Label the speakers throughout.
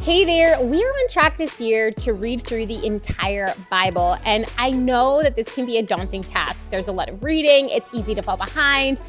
Speaker 1: Hey there, we're on track this year to read through the entire Bible, and I know that this can be a daunting task. There's a lot of reading, it's easy to fall behind,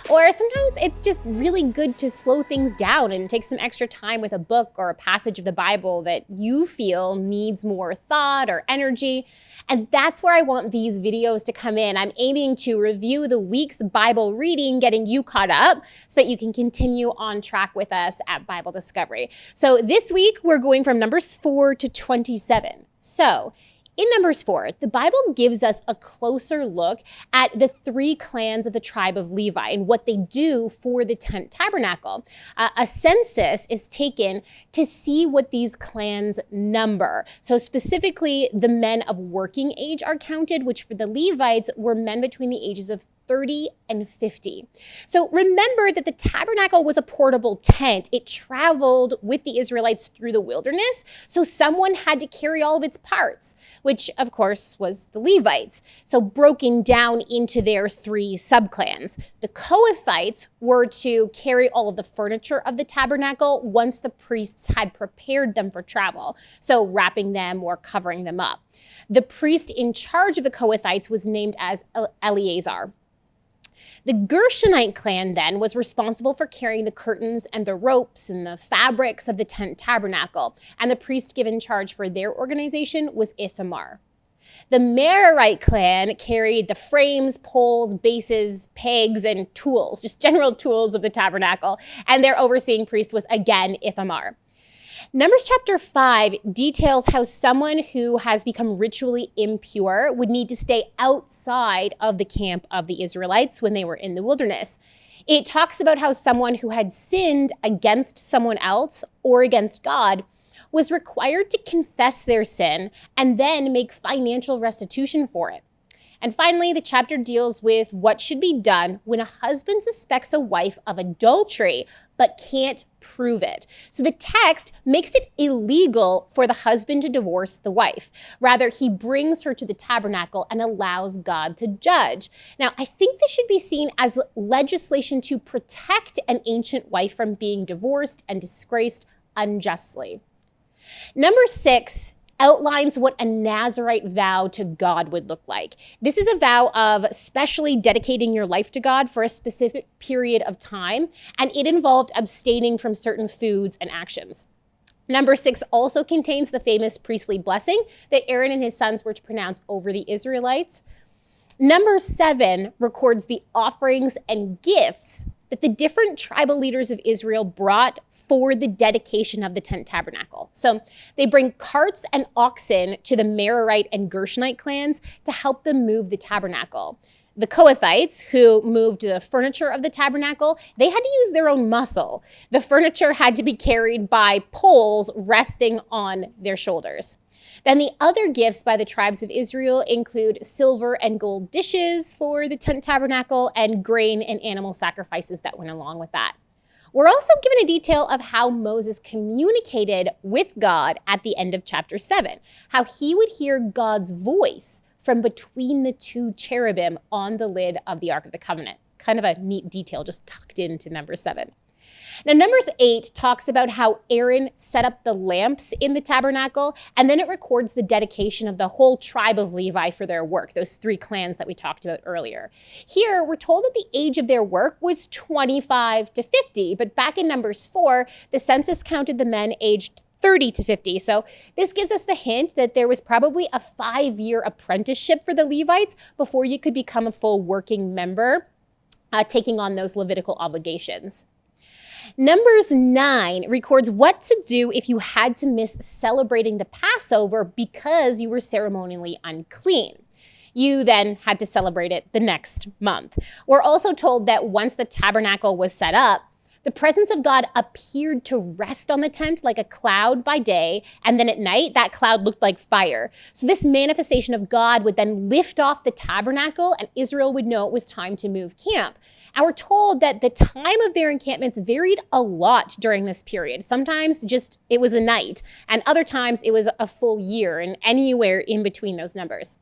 Speaker 1: or sometimes it's just really good to slow things down and take some extra time with a book or a passage of the Bible that you feel needs more thought or energy. And that's where I want these videos to come in. I'm aiming to review the week's Bible reading, getting you caught up so that you can continue on track with us at Bible Discovery. So this week, we're going from Numbers 4 to 27. So in Numbers 4, the Bible gives us a closer look at the three clans of the tribe of Levi and what they do for the tent tabernacle. A census is taken to see what these clans number. So specifically, the men of working age are counted, which for the Levites were men between the ages of 30 and 50. So remember that the tabernacle was a portable tent. It traveled with the Israelites through the wilderness, so someone had to carry all of its parts, which of course was the Levites. So broken down into their three subclans. The Kohathites were to carry all of the furniture of the tabernacle once the priests had prepared them for travel, so wrapping them or covering them up. The priest in charge of the Kohathites was named as Eleazar. The Gershonite clan then was responsible for carrying the curtains and the ropes and the fabrics of the tent tabernacle, and the priest given charge for their organization was Ithamar. The Merarite clan carried the frames, poles, bases, pegs, and tools, just general tools of the tabernacle, and their overseeing priest was again Ithamar. Numbers chapter 5 details how someone who has become ritually impure would need to stay outside of the camp of the Israelites when they were in the wilderness. It talks about how someone who had sinned against someone else or against God was required to confess their sin and then make financial restitution for it. And finally, the chapter deals with what should be done when a husband suspects a wife of adultery but can't prove it. So the text makes it illegal for the husband to divorce the wife. Rather, he brings her to the tabernacle and allows God to judge. Now, I think this should be seen as legislation to protect an ancient wife from being divorced and disgraced unjustly. Number 6 outlines what a Nazirite vow to God would look like. This is a vow of specially dedicating your life to God for a specific period of time, and it involved abstaining from certain foods and actions. Number 6 also contains the famous priestly blessing that Aaron and his sons were to pronounce over the Israelites. Number 7 records the offerings and gifts that the different tribal leaders of Israel brought for the dedication of the tent tabernacle. So they bring carts and oxen to the Merarite and Gershonite clans to help them move the tabernacle. The Kohathites, who moved the furniture of the tabernacle, they had to use their own muscle. The furniture had to be carried by poles resting on their shoulders. Then the other gifts by the tribes of Israel include silver and gold dishes for the tent tabernacle and grain and animal sacrifices that went along with that. We're also given a detail of how Moses communicated with God at the end of chapter 7, how he would hear God's voice from between the two cherubim on the lid of the Ark of the Covenant. Kind of a neat detail just tucked into number 7. Now, Numbers 8 talks about how Aaron set up the lamps in the tabernacle, and then it records the dedication of the whole tribe of Levi for their work, those three clans that we talked about earlier. Here, we're told that the age of their work was 25 to 50, but back in Numbers 4, the census counted the men aged 30 to 50. So this gives us the hint that there was probably a 5-year apprenticeship for the Levites before you could become a full working member, taking on those Levitical obligations. Numbers 9 records what to do if you had to miss celebrating the Passover because you were ceremonially unclean. You then had to celebrate it the next month. We're also told that once the tabernacle was set up, the presence of God appeared to rest on the tent like a cloud by day, and then at night, that cloud looked like fire. So this manifestation of God would then lift off the tabernacle, and Israel would know it was time to move camp. And we're told that the time of their encampments varied a lot during this period. Sometimes just it was a night, and other times it was a full year, and anywhere in between those numbers.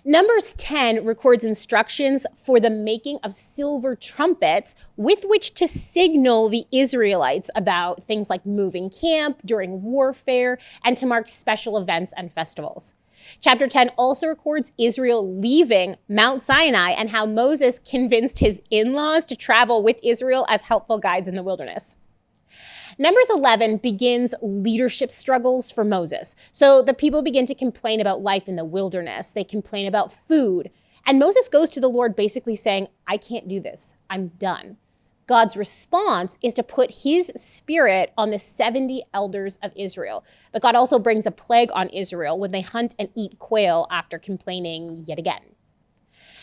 Speaker 1: Numbers 10 records instructions for the making of silver trumpets with which to signal the Israelites about things like moving camp during warfare and to mark special events and festivals. Chapter 10 also records Israel leaving Mount Sinai and how Moses convinced his in-laws to travel with Israel as helpful guides in the wilderness. Numbers 11 begins leadership struggles for Moses. So the people begin to complain about life in the wilderness. They complain about food. And Moses goes to the Lord basically saying, I can't do this. I'm done. God's response is to put his spirit on the 70 elders of Israel. But God also brings a plague on Israel when they hunt and eat quail after complaining yet again.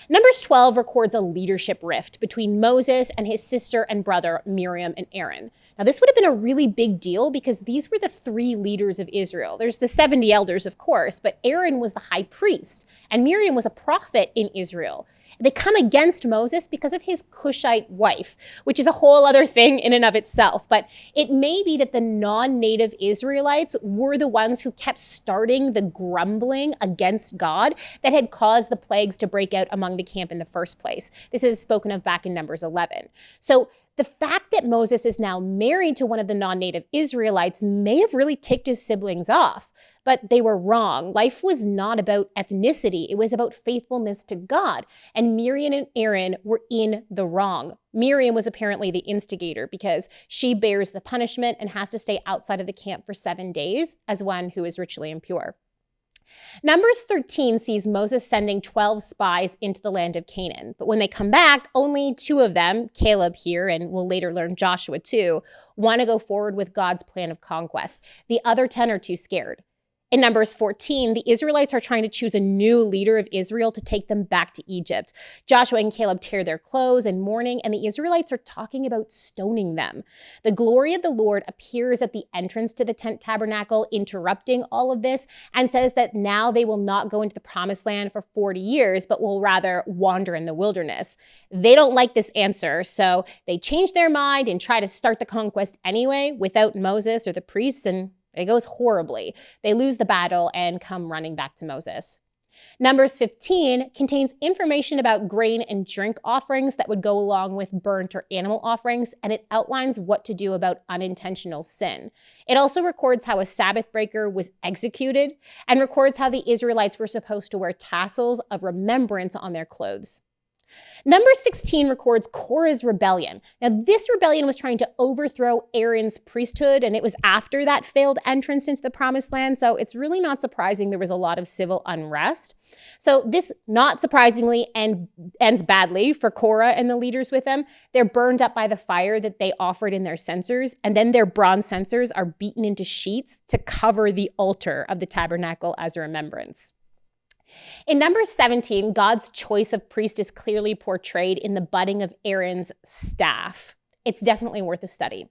Speaker 1: Numbers 12 records a leadership rift between Moses and his sister and brother, Miriam and Aaron. Now, this would have been a really big deal because these were the 3 leaders of Israel. There's the 70 elders, of course, but Aaron was the high priest, and Miriam was a prophet in Israel. They come against Moses because of his Cushite wife, which is a whole other thing in and of itself. But it may be that the non-native Israelites were the ones who kept starting the grumbling against God that had caused the plagues to break out among the camp in the first place. This is spoken of back in Numbers 11. So the fact that Moses is now married to one of the non-native Israelites may have really ticked his siblings off, but they were wrong. Life was not about ethnicity. It was about faithfulness to God. And Miriam and Aaron were in the wrong. Miriam was apparently the instigator because she bears the punishment and has to stay outside of the camp for 7 days as one who is ritually impure. Numbers 13 sees Moses sending 12 spies into the land of Canaan. But when they come back, only 2 of them, Caleb here, and we'll later learn Joshua too, want to go forward with God's plan of conquest. The other 10 are too scared. In Numbers 14, the Israelites are trying to choose a new leader of Israel to take them back to Egypt. Joshua and Caleb tear their clothes in mourning, and the Israelites are talking about stoning them. The glory of the Lord appears at the entrance to the tent tabernacle, interrupting all of this, and says that now they will not go into the promised land for 40 years, but will rather wander in the wilderness. They don't like this answer, so they change their mind and try to start the conquest anyway without Moses or the priests, and it goes horribly. They lose the battle and come running back to Moses. Numbers 15 contains information about grain and drink offerings that would go along with burnt or animal offerings, and it outlines what to do about unintentional sin. It also records how a Sabbath breaker was executed and records how the Israelites were supposed to wear tassels of remembrance on their clothes. Number 16 records Korah's rebellion. Now, this rebellion was trying to overthrow Aaron's priesthood, and it was after that failed entrance into the promised land, so it's really not surprising there was a lot of civil unrest. So this, not surprisingly, ends badly for Korah and the leaders with them. They're burned up by the fire that they offered in their censers, and then their bronze censers are beaten into sheets to cover the altar of the tabernacle as a remembrance. In Numbers 17, God's choice of priest is clearly portrayed in the budding of Aaron's staff. It's definitely worth a study.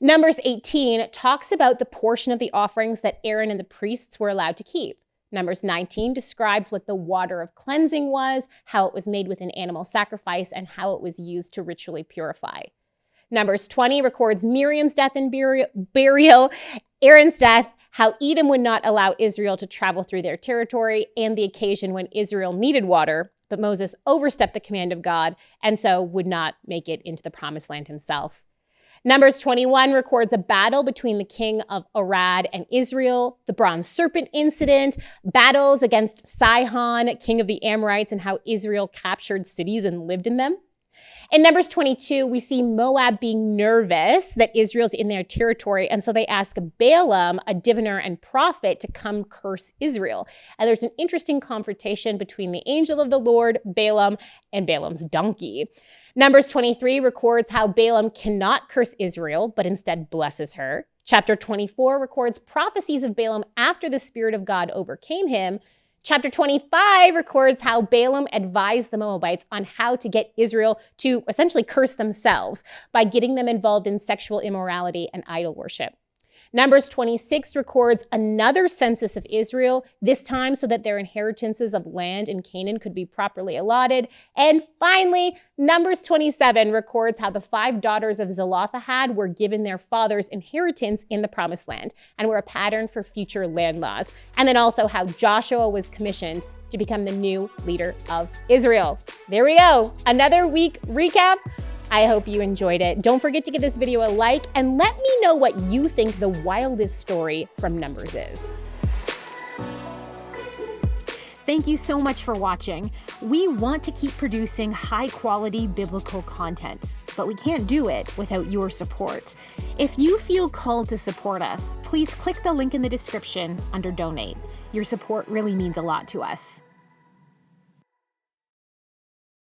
Speaker 1: Numbers 18 talks about the portion of the offerings that Aaron and the priests were allowed to keep. Numbers 19 describes what the water of cleansing was, how it was made with an animal sacrifice, and how it was used to ritually purify. Numbers 20 records Miriam's death and burial, Aaron's death, how Edom would not allow Israel to travel through their territory, and the occasion when Israel needed water, but Moses overstepped the command of God and so would not make it into the promised land himself. Numbers 21 records a battle between the king of Arad and Israel, the bronze serpent incident, battles against Sihon, king of the Amorites, and how Israel captured cities and lived in them. In Numbers 22, we see Moab being nervous that Israel's in their territory, and so they ask Balaam, a diviner and prophet, to come curse Israel. And there's an interesting confrontation between the angel of the Lord, Balaam, and Balaam's donkey. Numbers 23 records how Balaam cannot curse Israel, but instead blesses her. Chapter 24 records prophecies of Balaam after the Spirit of God overcame him. Chapter 25 records how Balaam advised the Moabites on how to get Israel to essentially curse themselves by getting them involved in sexual immorality and idol worship. Numbers 26 records another census of Israel, this time so that their inheritances of land in Canaan could be properly allotted. And finally, Numbers 27 records how the 5 daughters of Zelophehad were given their father's inheritance in the Promised Land and were a pattern for future land laws. And then also how Joshua was commissioned to become the new leader of Israel. There we go. Another week recap. I hope you enjoyed it. Don't forget to give this video a like and let me know what you think the wildest story from Numbers is. Thank you so much for watching. We want to keep producing high-quality biblical content, but we can't do it without your support. If you feel called to support us, please click the link in the description under Donate. Your support really means a lot to us.